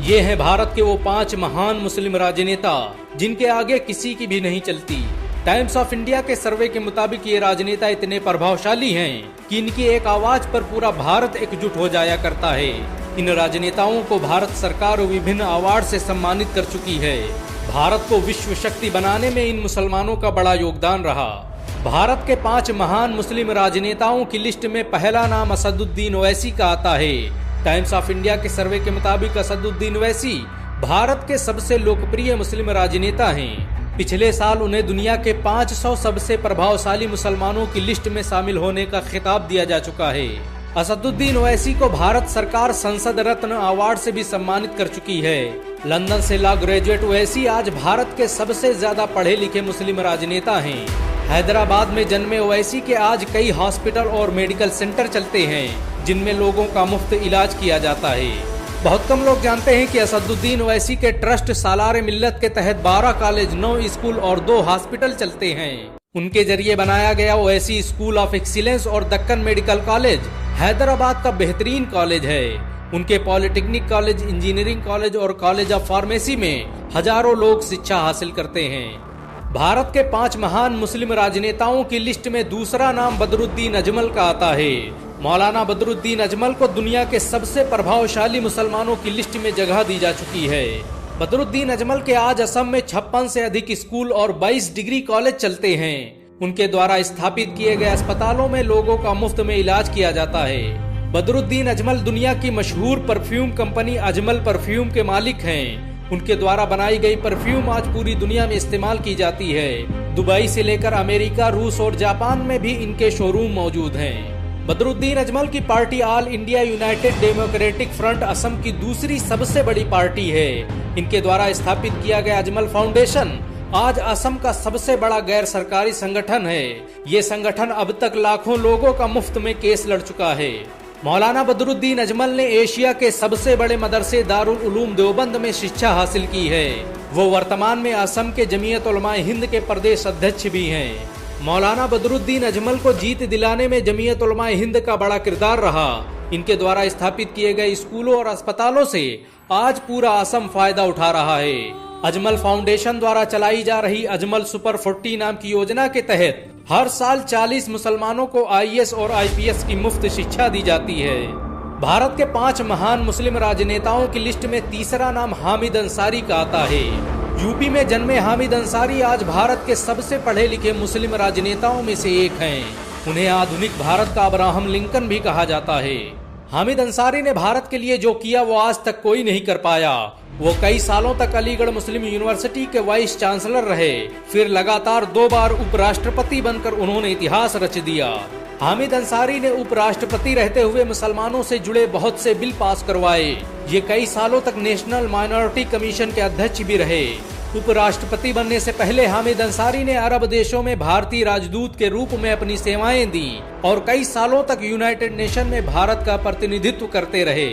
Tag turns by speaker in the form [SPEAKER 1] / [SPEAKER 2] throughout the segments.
[SPEAKER 1] ये हैं भारत के वो 5 महान मुस्लिम राजनेता जिनके आगे किसी की भी नहीं चलती। टाइम्स ऑफ इंडिया के सर्वे के मुताबिक ये राजनेता इतने प्रभावशाली हैं कि इनकी एक आवाज पर पूरा भारत एकजुट हो जाया करता है। इन राजनेताओं को भारत सरकार विभिन्न अवार्ड से सम्मानित कर चुकी है। भारत को विश्व शक्ति बनाने में इन मुसलमानों का बड़ा योगदान रहा। भारत के 5 महान मुस्लिम राजनेताओं की लिस्ट में पहला नाम असदुद्दीन ओवैसी का आता है। टाइम्स ऑफ इंडिया के सर्वे के मुताबिक असदुद्दीन ओवैसी भारत के सबसे लोकप्रिय मुस्लिम राजनेता हैं। पिछले साल उन्हें दुनिया के 500 सबसे प्रभावशाली मुसलमानों की लिस्ट में शामिल होने का खिताब दिया जा चुका है। असदुद्दीन ओवैसी को भारत सरकार संसद रत्न अवार्ड से भी सम्मानित कर चुकी है। लंदन से लॉ ग्रेजुएट ओवैसी आज भारत के सबसे ज्यादा पढ़े लिखे मुस्लिम राजनेता हैं। हैदराबाद में जन्मे ओवैसी के आज कई हॉस्पिटल और मेडिकल सेंटर चलते हैं जिनमें लोगों का मुफ्त इलाज किया जाता है। बहुत कम लोग जानते हैं कि असदुद्दीन ओवैसी के ट्रस्ट सालारे मिल्लत के तहत 12 कॉलेज, 9 स्कूल और 2 हॉस्पिटल चलते हैं। उनके जरिए बनाया गया ओवैसी स्कूल ऑफ एक्सीलेंस और दक्कन मेडिकल कॉलेज हैदराबाद का बेहतरीन कॉलेज है। उनके पॉलिटेक्निक कॉलेज, इंजीनियरिंग कॉलेज और कॉलेज ऑफ फार्मेसी में हजारों लोग शिक्षा हासिल करते हैं। भारत के 5 महान मुस्लिम राजनेताओं की लिस्ट में दूसरा नाम बदरुद्दीन अजमल का आता है। मौलाना बदरुद्दीन अजमल को दुनिया के सबसे प्रभावशाली मुसलमानों की लिस्ट में जगह दी जा चुकी है। बदरुद्दीन अजमल के आज असम में 56 से अधिक स्कूल और 22 डिग्री कॉलेज चलते हैं। उनके द्वारा स्थापित किए गए अस्पतालों में लोगों का मुफ्त में इलाज किया जाता है। बदरुद्दीन अजमल दुनिया की मशहूर परफ्यूम कंपनी अजमल परफ्यूम के मालिक हैं। उनके द्वारा बनाई गई परफ्यूम आज पूरी दुनिया में इस्तेमाल की जाती है। दुबई से लेकर अमेरिका, रूस और जापान में भी इनके शोरूम मौजूद हैं। बदरुद्दीन अजमल की party all India United democratic front Assam की दूसरी सबसे बड़ी पार्टी है। इनके द्वारा स्थापित किया गया अजमल फाउंडेशन आज असम का सबसे बड़ा गैर सरकारी संगठन है। ये संगठन अब तक लाखों लोगों का मुफ्त में केस लड़ चुका है। मौलाना बदरुद्दीन अजमल ने एशिया के सबसे बड़े मदरसे दारुल उलूम देवबंद में शिक्षा हासिल की है। वो वर्तमान में असम के जमीयत उलमाए हिंद के प्रदेश अध्यक्ष भी हैं। मौलाना बदरुद्दीन अजमल को जीत दिलाने में जमीयत उलमाए हिंद का बड़ा किरदार रहा। इनके द्वारा स्थापित किए गए स्कूलों और अस्पतालों से आज पूरा असम फायदा उठा रहा है। अजमल फाउंडेशन द्वारा चलाई जा रही अजमल सुपर 40 नाम की योजना के तहत हर साल 40 मुसलमानों को IAS और IPS की मुफ्त शिक्षा दी जाती है। भारत के 5 महान मुस्लिम राजनेताओं की लिस्ट में तीसरा नाम हामिद अंसारी का आता है। यूपी में जन्मे हामिद अंसारी आज भारत के सबसे पढ़े लिखे मुस्लिम राजनेताओं में से एक हैं। उन्हें आधुनिक भारत का अब्राहम लिंकन भी कहा जाता है। हामिद अंसारी ने भारत के लिए जो किया वो आज तक कोई नहीं कर पाया। वो कई सालों तक अलीगढ़ मुस्लिम यूनिवर्सिटी के वाइस चांसलर रहे। फिर लगातार 2 बार उपराष्ट्रपति बनकर उन्होंने इतिहास रच दिया। हामिद अंसारी ने उपराष्ट्रपति रहते हुए मुसलमानों से जुड़े बहुत से बिल पास करवाए। ये कई सालों तक नेशनल माइनॉरिटी कमीशन के अध्यक्ष भी रहे। उपराष्ट्रपति बनने से पहले हामिद अंसारी ने अरब देशों में भारतीय राजदूत के रूप में अपनी सेवाएं दी और कई सालों तक यूनाइटेड नेशन में भारत का प्रतिनिधित्व करते रहे।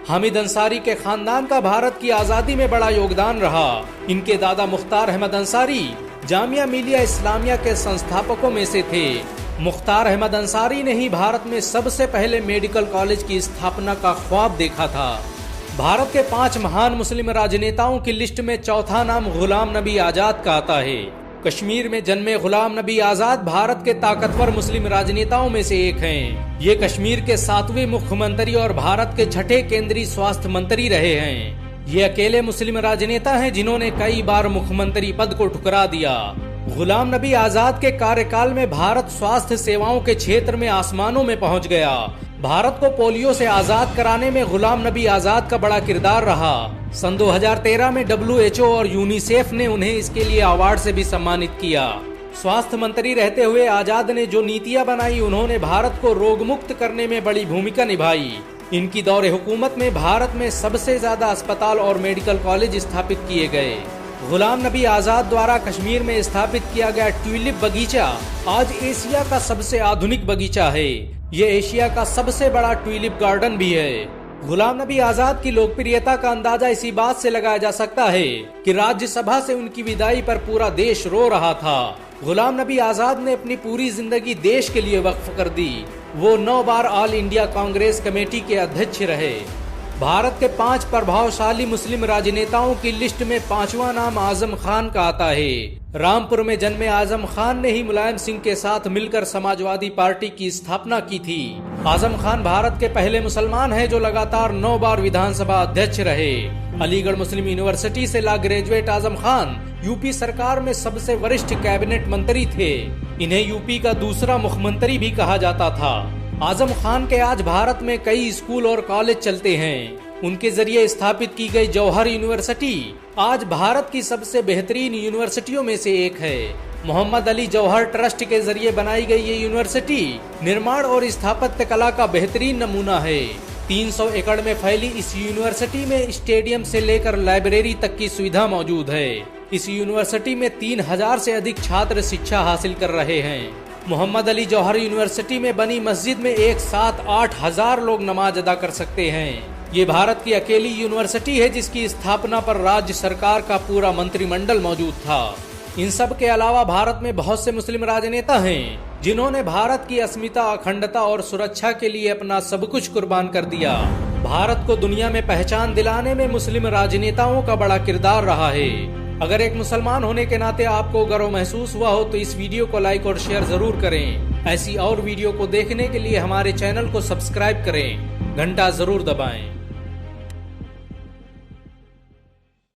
[SPEAKER 1] हामिद अंसारी के खानदान का भारत की आजादी में बड़ा योगदान रहा। इनके दादा मुख्तार अहमद अंसारी जामिया मिलिया इस्लामिया के संस्थापकों में से थे। मुख्तार अहमद अंसारी ने ही भारत में सबसे पहले मेडिकल कॉलेज की स्थापना का ख्वाब देखा था। भारत के 5 महान मुस्लिम राजनेताओं की लिस्ट में चौथा नाम गुलाम नबी आजाद का आता है। कश्मीर में जन्मे गुलाम नबी आजाद भारत के ताकतवर मुस्लिम राजनेताओं में से एक हैं। ये कश्मीर के 7वें मुख्यमंत्री और भारत के 6ठे केंद्रीय स्वास्थ्य मंत्री रहे हैं। ये अकेले मुस्लिम राजनेता हैं जिन्होंने कई बार मुख्यमंत्री पद को ठुकरा दिया। गुलाम नबी आजाद के कार्यकाल में भारत स्वास्थ्य सेवाओं के क्षेत्र में आसमानों में पहुंच गया। भारत को पोलियो से आजाद कराने में गुलाम नबी आजाद का बड़ा किरदार रहा। सन 2013 में WHO और यूनिसेफ ने उन्हें इसके लिए अवार्ड से भी सम्मानित किया। स्वास्थ्य मंत्री रहते हुए आजाद ने जो नीतियां बनाई उन्होंने भारत को रोग मुक्त करने में बड़ी भूमिका निभाई। इनकी दौरे हुकूमत में भारत में सबसे ज्यादा अस्पताल और मेडिकल कॉलेज स्थापित किए गए। गुलाम नबी आजाद द्वारा कश्मीर में स्थापित किया गया ट्यूलिप बगीचा आज एशिया का सबसे आधुनिक बगीचा है। ये एशिया का सबसे बड़ा ट्यूलिप गार्डन भी है। गुलाम नबी आजाद की लोकप्रियता का अंदाजा इसी बात से लगाया जा सकता है कि राज्यसभा से उनकी विदाई पर पूरा देश रो रहा था। गुलाम नबी आजाद ने अपनी पूरी जिंदगी देश के लिए वक्फ कर दी। वो 9 बार ऑल इंडिया कांग्रेस कमेटी के अध्यक्ष रहे। भारत के 5 प्रभावशाली मुस्लिम राजनेताओं की लिस्ट में 5वां नाम आजम खान का आता है। रामपुर में जन्मे आजम खान ने ही मुलायम सिंह के साथ मिलकर समाजवादी पार्टी की स्थापना की थी। आजम खान भारत के पहले मुसलमान हैं जो लगातार 9 बार विधानसभा अध्यक्ष रहे। अलीगढ़ मुस्लिम यूनिवर्सिटी से law graduate Azam Khan UP सरकार में सबसे वरिष्ठ कैबिनेट मंत्री थे। इन्हें यूपी का दूसरा मुख्यमंत्री भी कहा जाता था। आजम खान के आज भारत में कई स्कूल और कॉलेज चलते हैं। उनके जरिए स्थापित की गई जौहर यूनिवर्सिटी आज भारत की सबसे बेहतरीन यूनिवर्सिटियों में से एक है। मोहम्मद अली जौहर ट्रस्ट के जरिए बनाई गई ये यूनिवर्सिटी निर्माण और स्थापत्य कला का बेहतरीन नमूना है। 300 एकड़ में फैली इस यूनिवर्सिटी में स्टेडियम से लेकर लाइब्रेरी तक की सुविधा मौजूद है। इस यूनिवर्सिटी में 3000 से अधिक छात्र शिक्षा हासिल कर रहे हैं। मोहम्मद अली जौहर यूनिवर्सिटी में बनी मस्जिद में एक साथ 8000 लोग नमाज अदा कर सकते हैं। ये भारत की अकेली यूनिवर्सिटी है जिसकी स्थापना पर राज्य सरकार का पूरा मंत्रिमंडल मौजूद था। इन सब के अलावा भारत में बहुत से मुस्लिम राजनेता हैं जिन्होंने भारत की अस्मिता, अखंडता और सुरक्षा के लिए अपना सब कुछ कुर्बान कर दिया। भारत को दुनिया में पहचान दिलाने में मुस्लिम राजनेताओं का बड़ा किरदार रहा है। अगर एक मुसलमान होने के नाते आपको गर्व महसूस हुआ हो तो इस वीडियो को लाइक और शेयर जरूर करें। ऐसी और वीडियो को देखने के लिए हमारे चैनल को सब्सक्राइब करें, घंटा जरूर दबाएं।